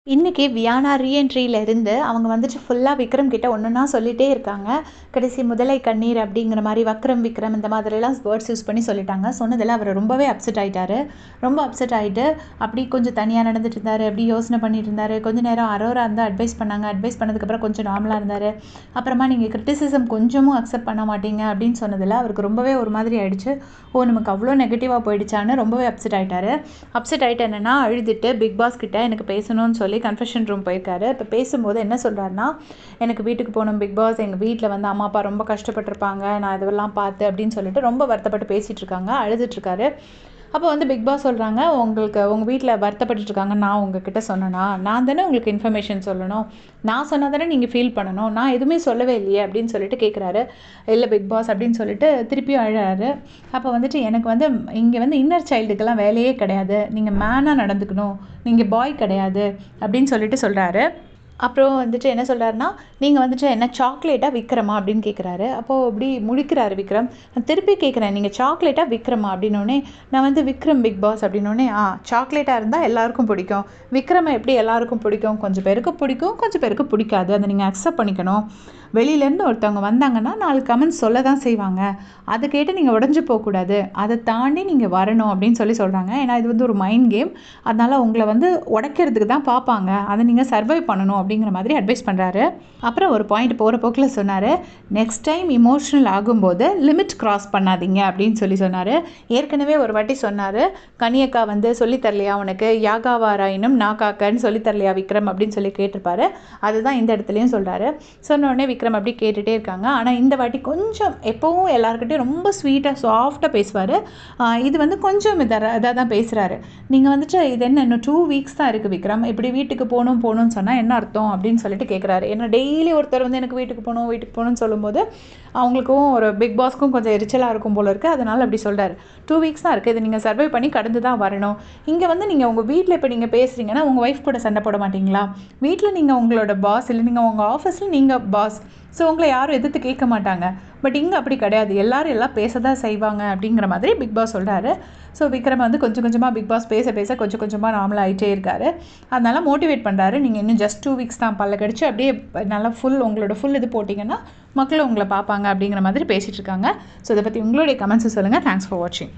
இன்னைக்கு வியானா ரீஎன்ட்ரியில இருந்து அவங்க வந்துட்டு ஃபுல்லா விக்ரம் கிட்ட ஒன்னொன்னா சொல்லிட்டே இருக்காங்க. கடைசி முதலை கண்ணீர் அப்படிங்கிற மாரி வக்ரம், விக்ரம் இந்த மாதிரிலாம் வேர்ட்ஸ் யூஸ் பண்ணி சொல்லிட்டாங்க. சொன்னதில அவர் ரொம்பவே அப்செட் ஆயிட்டாரு. ரொம்ப அப்செட் ஆயிட்டு அப்படி கொஞ்சம் தனியா நடந்துட்டு இருந்தாரு. அப்படி யோசனை பண்ணிட்டு இருந்தாரு. கொஞ்ச நேரம் அரோரா வந்து அட்வைஸ் பண்ணாங்க. அட்வைஸ் பண்ணதுக்கப்புறம் கொஞ்சம் நார்மலா இருந்தாரு. அப்புறமா நீங்க கிரிட்டிசிசம் கொஞ்சமும் அக்செப்ட் பண்ண மாட்டீங்க அப்படின்னு சொன்னதில அவருக்கு ரொம்பவே ஒரு மாதிரி ஆயிடுச்சு. ஓ! நமக்கு அவ்வளோ நெகட்டிவா போயிடுச்சான்னு ரொம்பவே அப்செட் ஆயிட்டாரு. அப்செட் ஆயிட்டு என்னன்னா அழுதுட்டு பிக் பாஸ் கிட்ட எனக்கு பேசணும்னு சொல்லி கன்ஃபெஷன் ரூம் போயிருக்காரு. இப்போ பேசும்போது என்ன சொல்கிறாருன்னா, எனக்கு வீட்டுக்கு போகணும் பிக் பாஸ், எங்கள் வீட்டில் வந்து அம்மா அப்பா ரொம்ப கஷ்டப்பட்டிருப்பாங்க, நான் இதெல்லாம் பார்த்து அப்படின்னு சொல்லிட்டு ரொம்ப வருத்தப்பட்டு பேசிகிட்டு இருக்காங்க, அழுதுட்ருக்காரு. அப்போ வந்து பிக் பாஸ் சொல்கிறாங்க, உங்களுக்கு உங்கள் வீட்டில் வருத்தப்பட்டுருக்காங்க, நான் உங்ககிட்ட சொன்னேனா? நான் தானே உங்களுக்கு இன்ஃபர்மேஷன் சொல்லணும், நான் சொன்னால் தானே நீங்கள் ஃபீல் பண்ணணும், நான் எதுவுமே சொல்லவே இல்லையே அப்படின்னு சொல்லிட்டு கேட்குறாரு. இல்லை பிக் பாஸ் அப்படின்னு சொல்லிட்டு திருப்பியும் அழறாரு. அப்போ வந்துட்டு எனக்கு வந்து இங்கே வந்து இன்னர் சைல்டுக்கெல்லாம் வேலையே கிடையாது, நீங்கள் மேனாக நடந்துக்கணும், நீங்கள் பாய் கிடையாது அப்படின்னு சொல்லிட்டு சொல்கிறாரு. அப்புறம் வந்துட்டு என்ன சொல்கிறாருன்னா, நீங்கள் வந்துட்டு என்ன சாக்லேட்டாக விக்ரமா அப்படின்னு கேட்குறாரு. அப்போது அப்படி முழிக்கிறாரு விக்ரம். நான் திருப்பி கேட்குறேன், நீங்கள் சாக்லேட்டாக விக்ரமா அப்படின்னோடனே, நான் வந்து விக்ரம் பிக் பாஸ் அப்படின்னோடனே, சாக்லேட்டாக இருந்தால் எல்லாருக்கும் பிடிக்கும், விக்ரமை எப்படி எல்லாருக்கும் பிடிக்கும், கொஞ்சம் பேருக்கு பிடிக்கும், கொஞ்சம் பேருக்கு பிடிக்காது, அதை நீங்கள் அக்செப்ட் பண்ணிக்கணும். வெளியிலேருந்து ஒருத்தவங்க வந்தாங்கன்னா 4 கமெண்ட்ஸ் சொல்ல தான் செய்வாங்க, அதை கேட்டு நீங்கள் உடஞ்சி போகக்கூடாது, அதை தாண்டி நீங்கள் வரணும் அப்படின்னு சொல்கிறாங்க. ஏன்னா இது வந்து ஒரு மைண்ட் கேம், அதனால் உங்களை வந்து உடைக்கிறதுக்கு தான் பார்ப்பாங்க, அதை நீங்கள் சர்வை பண்ணணும் அப்படிங்கிற மாதிரி அட்வைஸ் பண்ணுறாரு. அப்புறம் ஒரு பாயிண்ட் போகிற போக்கில் சொன்னார், நெக்ஸ்ட் டைம் இமோஷ்னல் ஆகும்போது லிமிட் கிராஸ் பண்ணாதீங்க அப்படின்னு சொன்னார். ஏற்கனவே ஒரு வாட்டி சொன்னார், கனியக்கா வந்து சொல்லித்தரலையா உனக்கு, யாகாவாராயினும் நாகாக்கன்னு சொல்லித்தரலையா விக்ரம் அப்படின்னு சொல்லி கேட்டிருப்பாரு. அதுதான் இந்த இடத்துலையும் சொல்கிறாரு. சொன்னோடனே விக்ரம் அப்படி கேட்டுகிட்டே இருக்காங்க. ஆனால் இந்த வாட்டி கொஞ்சம் எப்போவும் எல்லாருக்கிட்டையும் ரொம்ப ஸ்வீட்டாக சாஃப்டாக பேசுவார். இது வந்து கொஞ்சம் இதாக தான் பேசுகிறாரு. நீங்கள் வந்துட்டு இது என்ன இன்னும் 2 வீக்ஸ் தான் இருக்குது விக்ரம், இப்படி வீட்டுக்கு போகணும்னு சொன்னால் என்ன அர்த்தம் அப்படின்னு சொல்லிட்டு கேட்குறாரு. ஏன்னா டெய்லி ஒருத்தர் வந்து எனக்கு வீட்டுக்கு போகணும்னு சொல்லும்போது அவங்களுக்கும் ஒரு பிக் பாஸ்க்கும் கொஞ்சம் எரிச்சலாக இருக்கும் போல இருக்குது, அதனால் அப்படி சொல்கிறாரு. 2 வீக்ஸ் தான் இருக்குது, இதை நீங்கள் சர்வை பண்ணி கடந்து தான் வரணும். இங்கே வந்து நீங்கள் உங்கள் வீட்டில் இப்போ நீங்கள் பேசுகிறீங்கன்னா உங்கள் ஒய்ஃப் கூட சண்டை போட மாட்டிங்களா? வீட்டில் நீங்கள் உங்களோட பாஸ், இல்லை நீங்கள் உங்கள் ஆஃபீஸில் நீங்கள் பாஸ், ஸோ உங்களை யாரும் எதிர்த்து கேட்க மாட்டாங்க. பட் இங்கே அப்படி கிடையாது, எல்லாம் பேச தான் செய்வாங்க அப்படிங்கிற மாதிரி பிக் பாஸ் சொல்கிறாரு. ஸோ விக்ரம் வந்து கொஞ்சம் கொஞ்சமாக பிக் பாஸ் பேச கொஞ்சம் கொஞ்சமாக நார்மலாக ஆகிட்டே இருக்காரு. அதனால் மோட்டிவேட் பண்ணுறாரு, நீங்கள் இன்னும் ஜஸ்ட் 2 வீக்ஸ் தான், பல்ல கடிச்சு அப்படியே நல்லா உங்களோட ஃபுல் இது போட்டிங்கன்னா மக்களும் உங்களை பார்ப்பாங்க அப்படிங்கிற மாதிரி பேசிகிட்டு இருக்காங்க. ஸோ இதை பற்றி உங்களுடைய கமெண்ட்ஸை சொல்லுங்கள். தேங்க்ஸ் ஃபார் வாட்சிங்.